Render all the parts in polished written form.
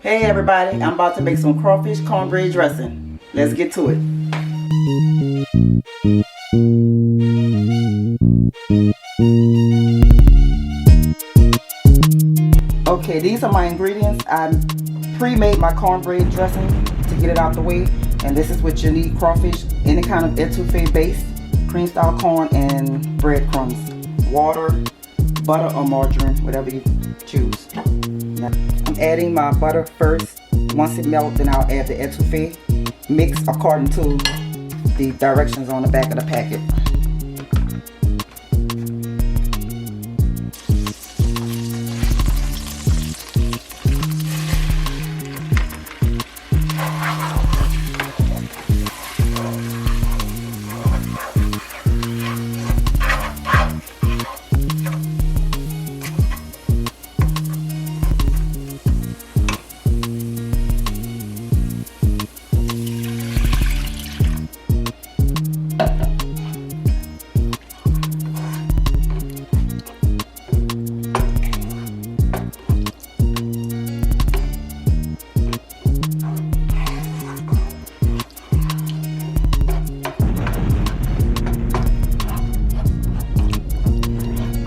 Hey everybody, I'm about to make some crawfish cornbread dressing. Let's get to it. Okay, these are my ingredients. I pre-made my cornbread dressing to get it out the way. And this is what you need: crawfish, any kind of étouffée base, cream style corn, and breadcrumbs, water, butter or margarine, whatever you choose. Now, I'm adding my butter first. Once it melts, then I'll add the étouffée. Mix according to the directions on the back of the packet.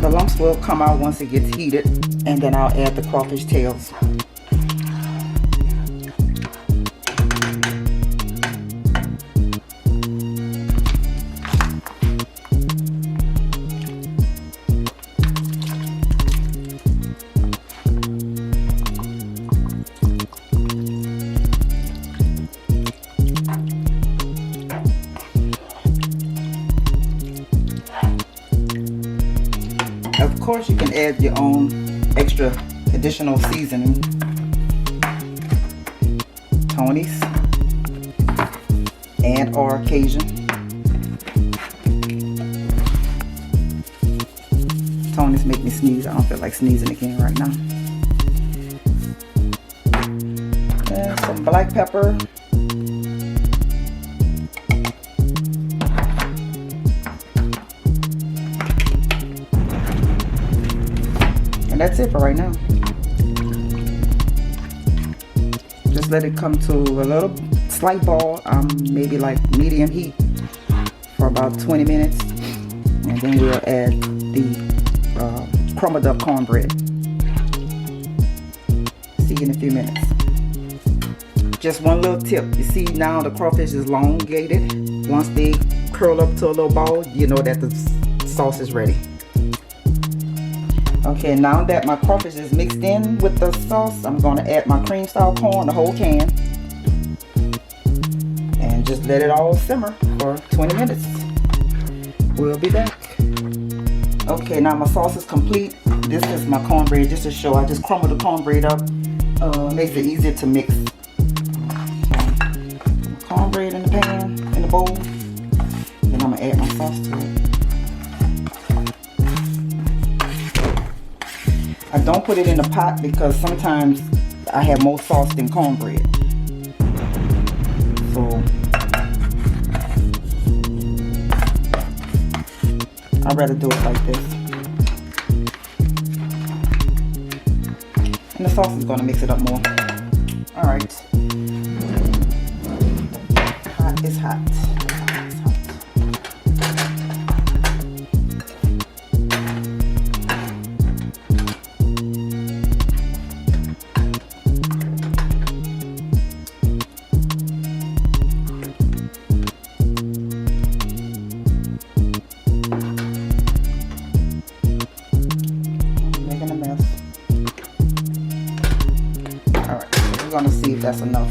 The lumps will come out once it gets heated, and then I'll add the crawfish tails. Of course, you can add your own extra additional seasoning. Tony's and or Cajun. Tony's make me sneeze. I don't feel like sneezing again right now. And some black pepper. That's it for right now. Just let it come to a little slight ball, maybe like medium heat for about 20 minutes, and then we'll add the crumbled up cornbread. See you in a few minutes. Just one little tip. You see now the crawfish is elongated. Once they curl up to a little ball, you know that the sauce is ready. Okay, now that my crawfish is mixed in with the sauce, I'm going to add my cream style corn, the whole can, and just let it all simmer for 20 minutes. We'll be back. Okay, now my sauce is complete. This is my cornbread, just to show. I just crumbled the cornbread up. Makes it easier to mix. So, cornbread in the pan, in the bowl, then I'm going to add my sauce to it. I don't put it in a pot because sometimes I have more sauce than cornbread. So I'd rather do it like this. And the sauce is going to mix it up more. Alright. Hot is hot. We're going to see if that's enough.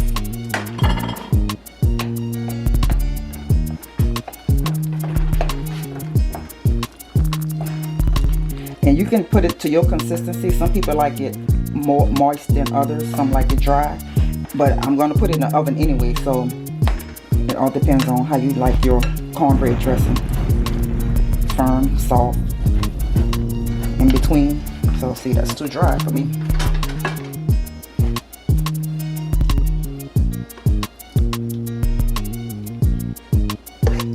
And you can put it to your consistency. Some people like it more moist than others. Some like it dry. But I'm going to put it in the oven anyway. So it all depends on how you like your cornbread dressing. Firm, soft, in between. So see, that's too dry for me.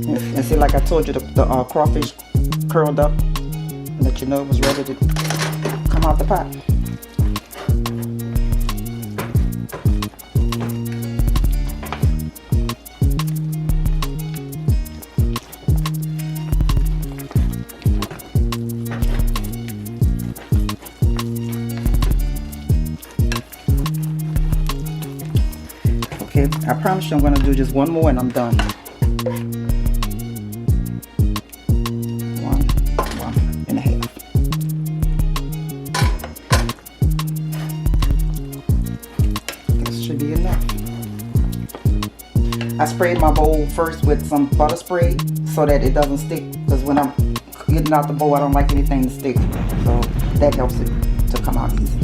And see, like I told you, the crawfish curled up, let you know it was ready to come out the pot. Okay, I promise you I'm gonna do just one more and I'm done. One and a half. This should be enough. I sprayed my bowl first with some butter spray so that it doesn't stick, because when I'm getting out the bowl I don't like anything to stick, so that helps it to come out easy.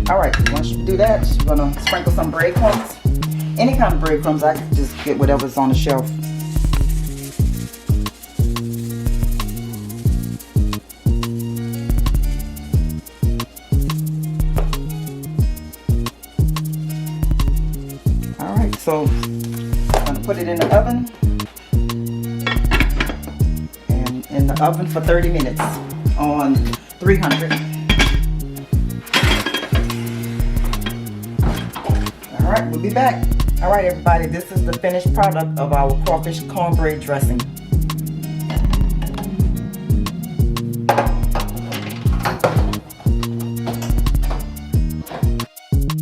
Alright, once you do that, you're gonna sprinkle some breadcrumbs. Any kind of breadcrumbs, I can just get whatever's on the shelf. Alright, so I'm gonna put it in the oven. And in the oven for 30 minutes on 300. Alright, we'll be back. Alright everybody, this is the finished product of our crawfish cornbread dressing.